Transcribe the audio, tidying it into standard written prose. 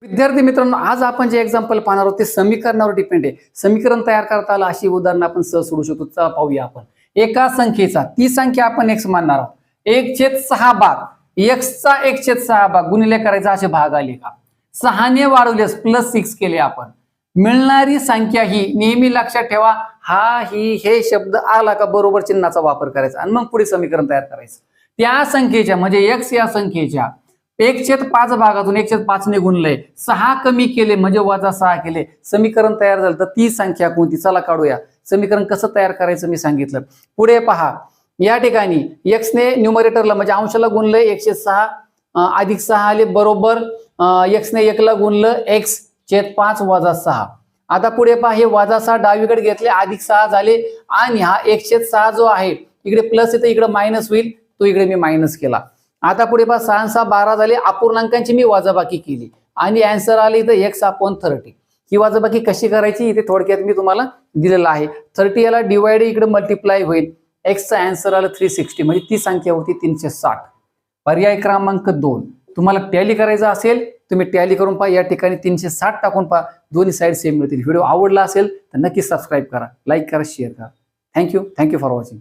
विद्यार्थी मित्रांनो, आज आपण जे एक्झाम्पल पाहणार आहोत ते समीकरणावर डिपेंड आहे. समीकरण तयार करता आलं अशी उदाहरणं आपण सहज सोडू शकतो. चला पाहूया आपण. एका संख्येचा ती संख्या आपण x मानणार आहोत. 1/6 भाग x चा 1/6 भाग गुणिले करायचा असे भाग आले का? 6 ने वाढवल्यास +6 केले आपण. मिळणारी संख्या ही नेहमी लक्षात ठेवा, हा ही हे शब्द आला का बरोबर चिन्हाचा वापर करायचा आणि मग पुढे समीकरण तयार करायचं. त्या संख्येच्या म्हणजे x या संख्येच्या 1/5 भागातून 1/5 ने गुणलंय, 6 कमी केले म्हणजे -6 केले, समीकरण तयार झालं. तर ती संख्या कोणती? चला काढूया. समीकरण कसं तयार करायचं मी सांगितलं. पुढे पहा, या ठिकाणी x ने न्यूमरेटरला म्हणजे अंशाला गुणलंय 1/6 अधिक 6 आले बरोबर x ने 1 ला गुणलं x/5 - 6. आता पुढे पहा, हे -6 डावीकडे घेतले अधिक 6 झाले आणि हा 1/6 जो आहे इकडे प्लस येतं इकडे मायनस होईल, तो इकडे मी मायनस केला. आता पुढे पहा 6 6 12 झाले, अपूर्णांकांची मी वजाबाकी केली आणि आन्सर आले इथं x/30. ही वजाबाकी कशी करायची इथे थोडक्यात मी तुम्हाला दिलेलं आहे. 30 याला डिवाइड इकडे मल्टिप्लाय होईल, x चा आन्सर आला 360 म्हणजे ती संख्या होती 360. पर्याय क्रमांक 2. तुम्हाला टॅली करायचं असेल तुम्ही टॅली करून पहा, या ठिकाणी 360 टाकून पहा, दोन्ही साईड सेम मिळतील. व्हिडिओ आवडला असेल तर नक्की सबस्क्राईब करा, लाईक करा, शेअर करा. Thank you for watching.